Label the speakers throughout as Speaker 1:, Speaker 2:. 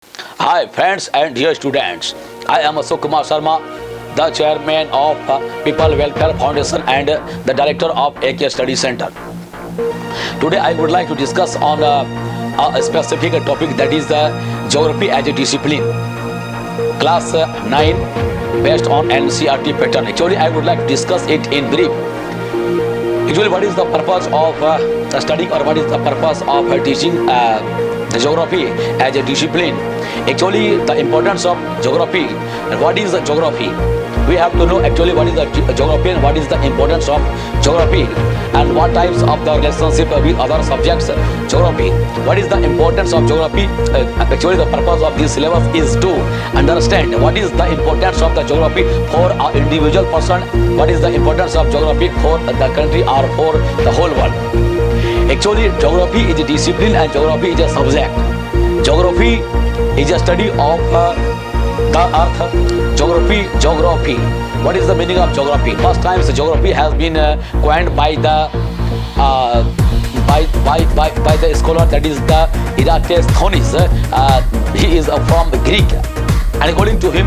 Speaker 1: Hi friends and dear students, I am Ashok Kumar Sharma, the chairman of People Welfare Foundation and the director of AK Study Center. Today I would like to discuss on a specific topic, that is the geography as a discipline, class 9, based on NCERT pattern. Actually I would like to discuss it in brief. Actually, what is the purpose of studying, or what is the purpose of teaching the geography as a discipline? Actually, the importance of geography and what is the geography? We have to know actually what is the geography and what is the importance of geography and what types of the relationship with other subjects. Geography. What is the importance of geography? Actually, the purpose of this syllabus is to understand what is the importance of the geography for an individual person, what is the importance of geography for the country or for the whole world. Actually, geography is a discipline and geography is a subject. Geography is a study of the earth. Geography. What is the meaning of geography? First time geography has been coined by the by the scholar, that is the Eratosthenes. He is from Greek, and according to him,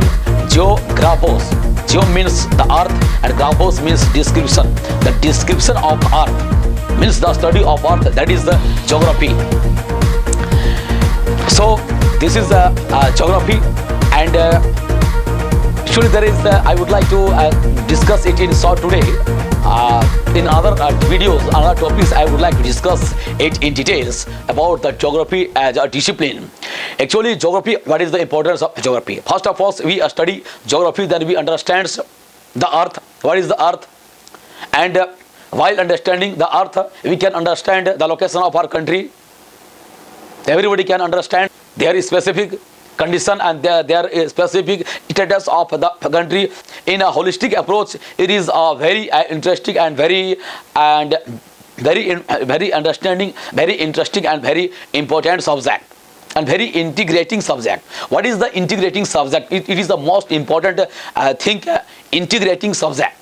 Speaker 1: geographos. Geo means the earth and graphos means description. The description of earth means the study of earth. That is the geography. So this is the geography, and actually there is I would like to discuss it in short today. In other videos, other topics, I would like to discuss it in details about the geography as a discipline. Actually, geography, what is the importance of geography? First of all, we study geography, then we understand the earth. What is the earth? And while understanding the earth, we can understand the location of our country. Everybody can understand their specific condition and their specific status of the country. In a holistic approach, it is a very interesting and very understanding, very interesting and very important subject, and very integrating subject. What is the integrating subject? It is the most important thing. Integrating subject.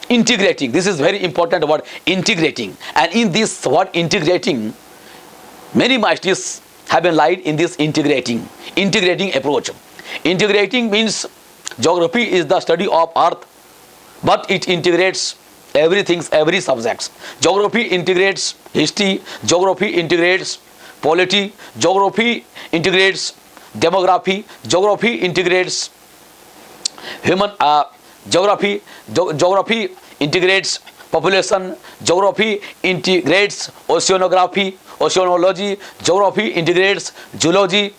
Speaker 1: Integrating. This is very important word. Integrating. And in this word integrating, many masters have been lied in this integrating approach. Integrating means geography is the study of earth, but it integrates everything, every subjects. Geography integrates history, geography integrates polity, geography integrates demography, geography integrates human geography integrates population, geography integrates oceanography, oceanology, geography integrates zoology,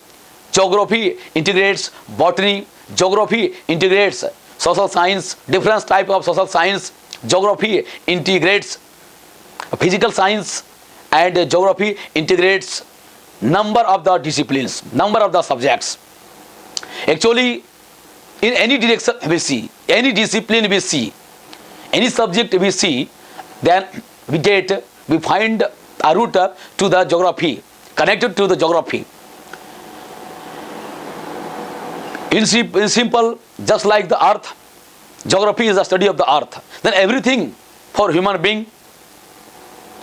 Speaker 1: geography integrates botany, geography integrates social science, different type of social science, geography integrates physical science, and geography integrates number of the disciplines, number of the subjects. Actually, in any direction we see, any discipline we see, any subject we see, then we find a route to the geography, connected to the geography. In simple, just like the earth, geography is the study of the earth. Then everything for human being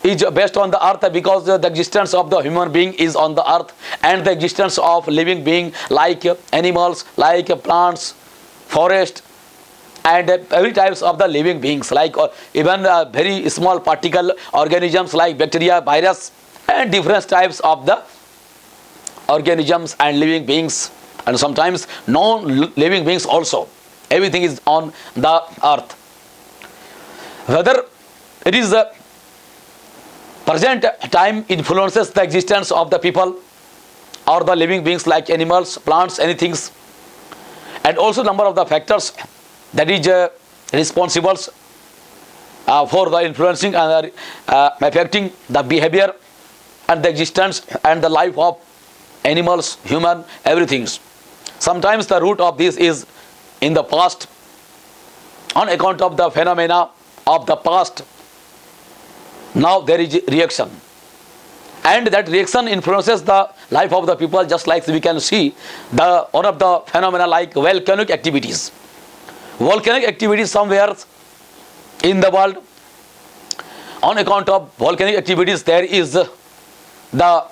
Speaker 1: is based on the earth, because the existence of the human being is on the earth, and the existence of living being like animals, like plants, forest, and every types of the living beings, like even very small particle organisms like bacteria, virus, and different types of the organisms and living beings, and sometimes non-living beings also. Everything is on the earth. Whether it is the present time influences the existence of the people or the living beings like animals, plants, anything, and also number of the factors that is responsible for the influencing and affecting the behavior and the existence and the life of animals, human, everything. Sometimes the root of this is in the past, on account of the phenomena of the past. Now there is reaction, and that reaction influences the life of the people, just like we can see the one of the phenomena like volcanic activities. Volcanic activities somewhere in the world, on account of volcanic activities, there is the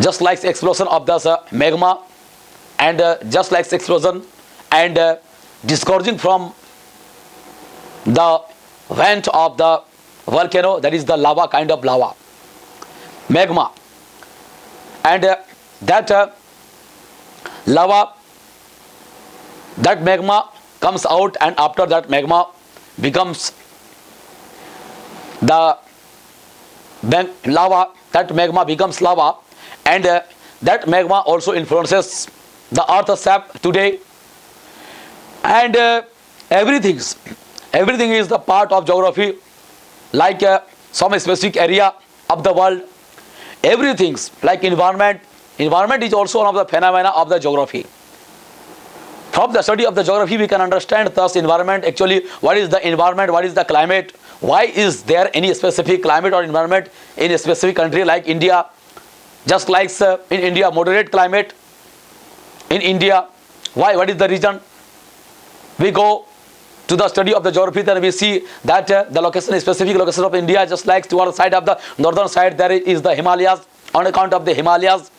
Speaker 1: just like explosion of the magma, and just like explosion and disgorging from the vent of the volcano, that is the lava, kind of lava, magma, and that lava, that magma comes out, and after that magma becomes the lava, that magma becomes lava, and that magma also influences the earth's shape today, and everything is the part of geography, like some specific area of the world. Everything like environment is also one of the phenomena of the geography. From the study of the geography we can understand thus environment, actually what is the environment, what is the climate, why is there any specific climate or environment in a specific country like India, just like in India moderate climate in India. Why? What is the reason? We go to the study of the geography, then we see that the location, specific location of India, just like towards the side of the northern side there is the Himalayas. On account of the Himalayas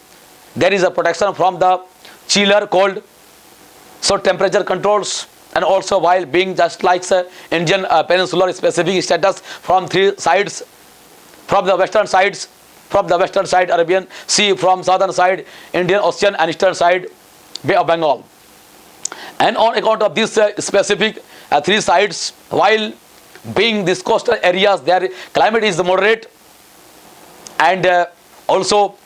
Speaker 1: there is a protection from the chiller cold, so temperature controls, and also while being just like Indian peninsular specific status from three sides, from the western side Arabian Sea, from southern side Indian Ocean, and eastern side Bay of Bengal. And on account of these specific three sides, while being these coastal areas, their climate is moderate, and also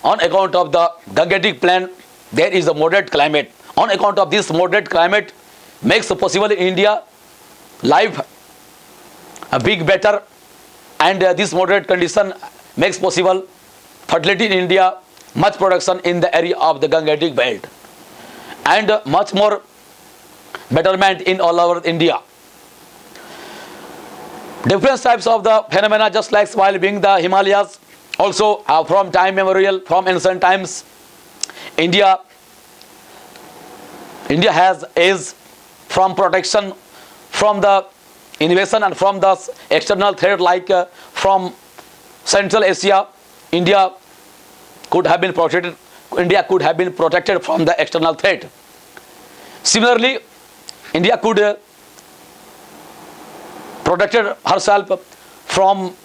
Speaker 1: on account of the Gangetic Plain there is a moderate climate. On account of this moderate climate makes possible in India life a big better, and this moderate condition makes possible fertility in India, much production in the area of the Gangetic belt, and much more betterment in all over India. Different types of the phenomena, just like while being the Himalayas, also from time memorial, from ancient times, India has is from protection from the invasion and from the external threat, like from Central Asia. India could have been protected from the external threat. Similarly, India could protected herself from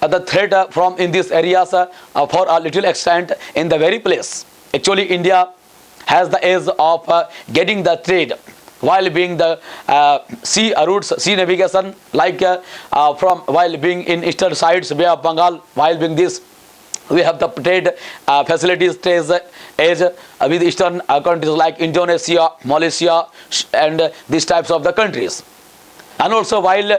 Speaker 1: the threat from in these areas for a little extent in the very place. Actually, India has the edge of getting the trade while being the sea routes, sea navigation, like from while being in eastern sides Bay of Bengal, while being this we have the trade facilities, trade edge with eastern countries like Indonesia, Malaysia, and these types of the countries. And also while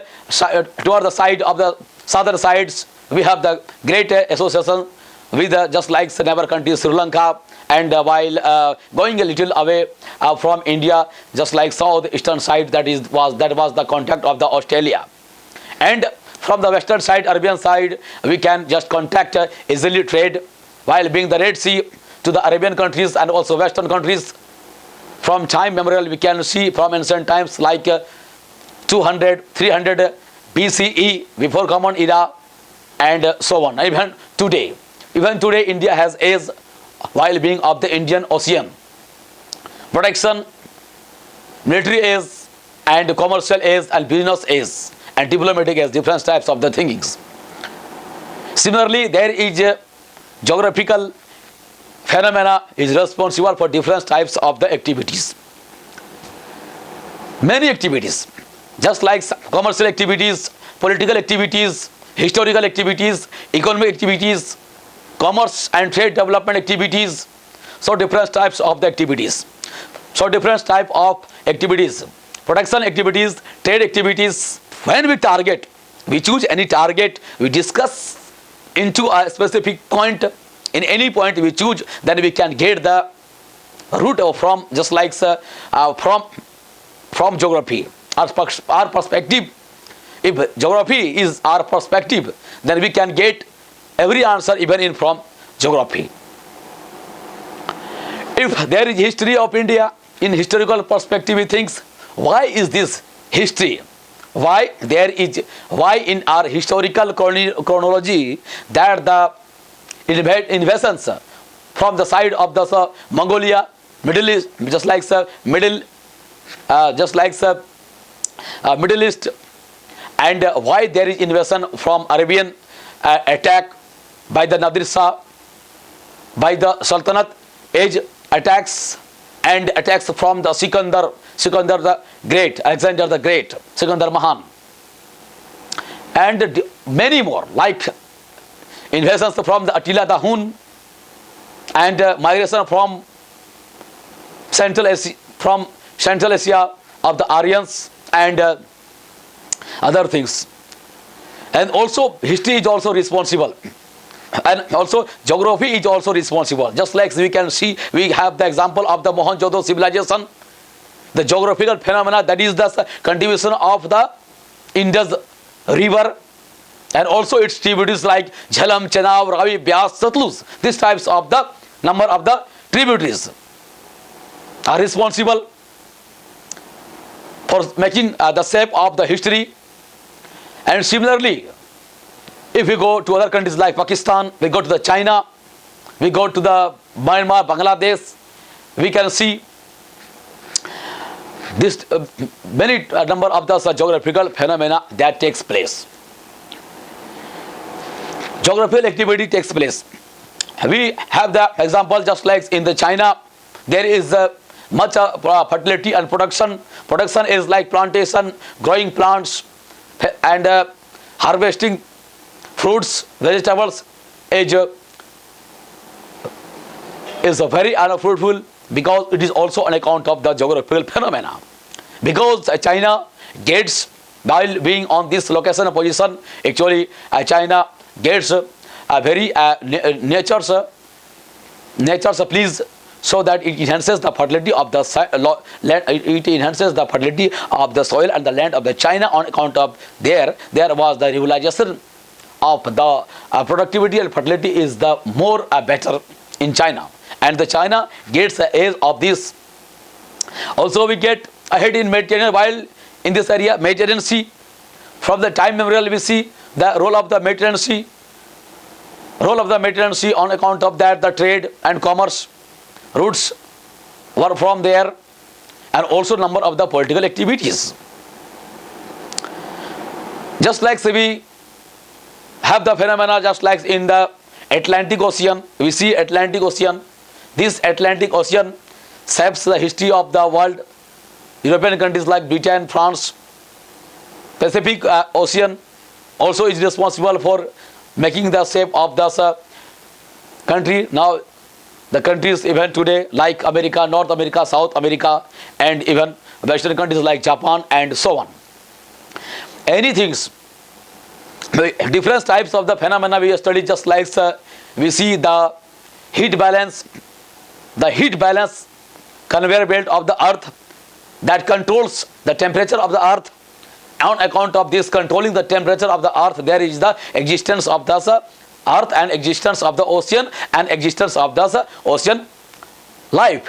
Speaker 1: toward the side of the southern sides we have the great association with just like the neighbor country Sri Lanka, and while going a little away from India, just like southeastern side, that was the contact of the Australia. And from the western side, Arabian side, we can just contact easily trade, while being the Red Sea to the Arabian countries and also western countries. From time memorial we can see from ancient times like 200, 300 BCE, before Common Era, and so on. Even today India has edge while being of the Indian Ocean. Protection, military edge, and commercial edge, and business edge, and diplomatic edge, different types of the thinkings. Similarly, there is a geographical phenomena is responsible for different types of the activities. Many activities, just like commercial activities, political activities, historical activities, economic activities, commerce and trade development activities. So different types of the activities. So different type of activities, production activities, trade activities. When we target, we choose any target, we discuss into a specific point. In any point we choose, then we can get the route from, just like from geography. Our perspective. If geography is our perspective, then we can get every answer even in from geography. If there is history of India, in historical perspective we think, why is this history? Why in our historical chronology that the invasions from the side of the Mongolia, Middle East, just like Middle East, and why there is invasion from Arabian attack by the Nadir Shah, by the Sultanate age attacks, and attacks from the Sikandar the Great, Alexander the Great, Sikandar Mahan, and many more, like invasions from the Attila the Hun, and migration from Central Asia of the Aryans, and other things. And also history is also responsible, and also geography is also responsible. Just like we can see, we have the example of the Mohenjo-daro civilization, the geographical phenomena, that is the contribution of the Indus river, and also its tributaries like Jhelum, Chenab, Ravi, Byas, Satluj. These types of the number of the tributaries are responsible for making the shape of the history. And similarly, if we go to other countries like Pakistan, we go to the China, we go to the Myanmar, Bangladesh, we can see this many number of the geographical phenomena that takes place. Geographical activity takes place. We have the example, just like in the China, there is much fertility and production. Production is like plantation, growing plants, and harvesting fruits, vegetables is very unfruitful, because it is also on account of the geographical phenomena. Because China gets, while being on this location position, actually China gets a very nature's please, so that it enhances the fertility of the land. It enhances the fertility of the soil and the land of the China. On account of there was the realization of the productivity and fertility is the more better in China, and the China gets the edge of this. Also, we get ahead in Mediterranean, while in this area Mediterranean Sea, from the time memorial we see the role of the Mediterranean Sea. On account of that, the trade and commerce routes were from there, and also number of the political activities. Just like we have the phenomena, just like in the Atlantic Ocean, we see Atlantic Ocean. This Atlantic Ocean shapes the history of the world. European countries like Britain, France. Pacific Ocean also is responsible for making the shape of the country. Now the countries even today like America, North America, South America, and even Western countries like Japan and so on. Anything, different types of the phenomena we study, just like we see the heat balance conveyor belt of the earth that controls the temperature of the earth. On account of this controlling the temperature of the earth, there is the existence of the earth, and existence of the ocean, and existence of the ocean life.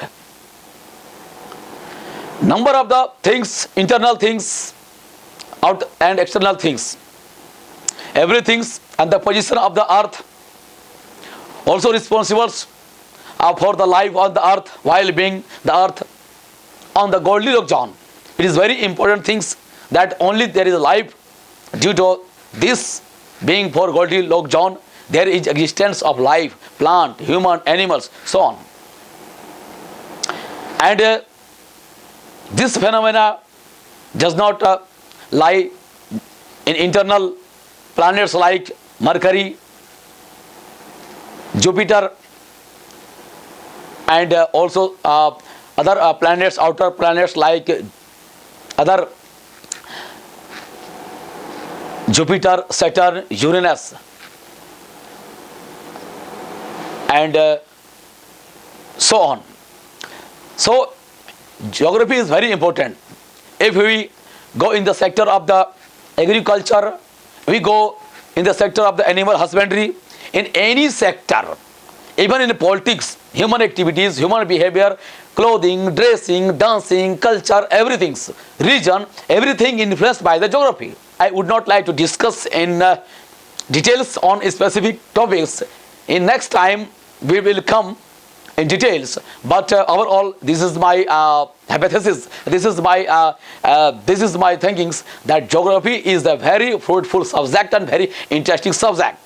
Speaker 1: Number of the things, internal things, out and external things, everything, and the position of the earth also responsible for the life on the earth, while being the earth on the Goldilocks zone. It is very important things that only there is life due to this being for Goldilocks zone. There is existence of life, plant, human, animals, so on. And this phenomena does not lie in internal planets like Mercury, Jupiter, and also other planets, outer planets like other Jupiter, Saturn, Uranus, and so on. So geography is very important. If we go in the sector of the agriculture, we go in the sector of the animal husbandry, in any sector, even in politics, human activities, human behavior, clothing, dressing, dancing, culture, everything, region, everything influenced by the geography. I would not like to discuss in details on specific topics. In next time we will come in details, but overall, this is my hypothesis. This is my thinkings that geography is a very fruitful subject and very interesting subject.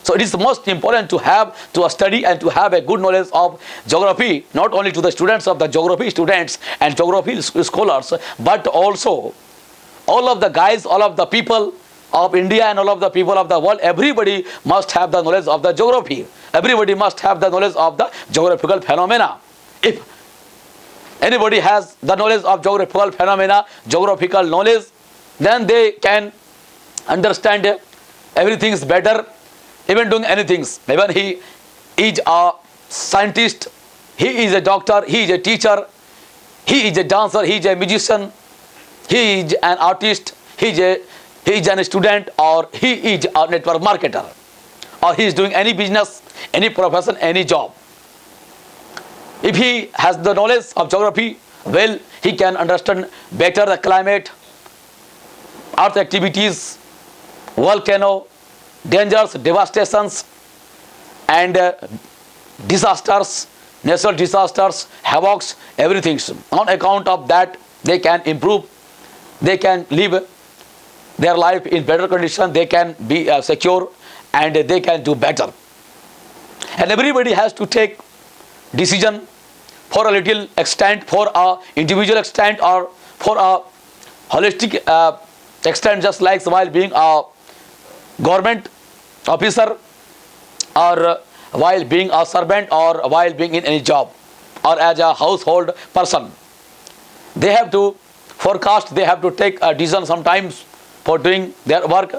Speaker 1: So it is most important to have to study and to have a good knowledge of geography, not only to the students of the geography students and geography scholars, but also all of the guys, all of the people of India and all of the people of the world. Everybody must have the knowledge of the geography. Everybody must have the knowledge of the geographical phenomena. If anybody has the knowledge of geographical phenomena, geographical knowledge, then they can understand everything is better, even doing anything. Even he is a scientist, he is a doctor, he is a teacher, he is a dancer, he is a musician, he is an artist, he is a student, or he is a network marketer, or he is doing any business, any profession, any job. If he has the knowledge of geography, well, he can understand better the climate, earth activities, volcano, dangers, devastations, and disasters, natural disasters, havocs, everything. On account of that, they can improve, they can live their life in better condition, they can be secure, and they can do better. And everybody has to take decision for a little extent, for a individual extent, or for a holistic extent, just like while being a government officer, or while being a servant, or while being in any job, or as a household person. They have to forecast, they have to take a decision sometimes for doing their work.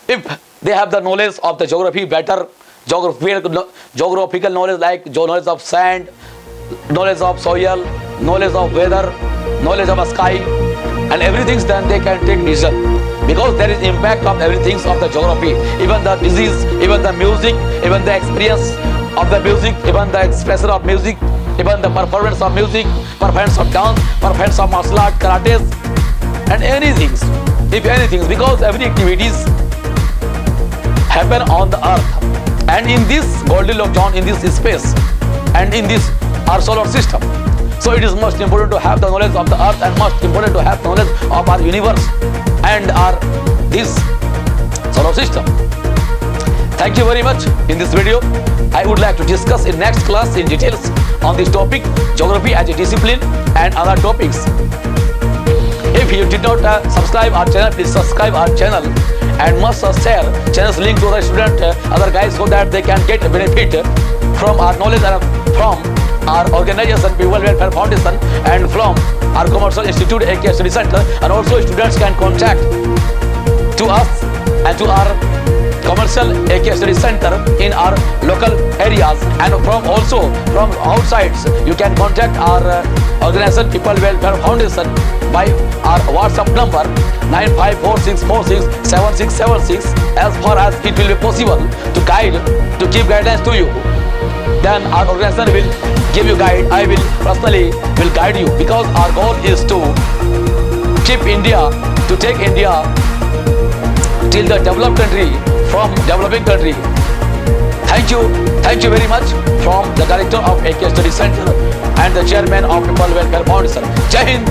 Speaker 1: If they have the knowledge of the geography better, geographical knowledge like knowledge of sand, knowledge of soil, knowledge of weather, knowledge of sky, and everything, then they can take decision. Because there is impact of everything of the geography, even the disease, even the music, even the experience of the music, even the expression of music, even the performance of music, performance of dance, performance of martial art, karates, and anything. If anything, because every activities happen on the earth, and in this Goldilocks zone, in this space, and in this our solar system. So it is most important to have the knowledge of the earth, and most important to have knowledge of our universe and our this solar system. Thank you very much. In this video, I would like to discuss in next class in details on this topic, geography as a discipline, and other topics. If you did not subscribe our channel, please subscribe our channel, and must share channel's link to the student, other guys, so that they can get a benefit from our knowledge and from our organization, People Welfare Foundation, and from our Commercial Institute, AK Study Center, and also students can contact to us and to our Commercial AK Study Center in our local areas, and from also from outside you can contact our organization, People Welfare Foundation, by our WhatsApp number 9546467676, as far as it will be possible to guide, to give guidance to you. Then our organization will give you guide. I will personally will guide you, because our goal is to keep India, to take India till the developed country from developing country. Thank you very much from the director of AK Study Center and the chairman of People Welfare Foundation. Jai Hind.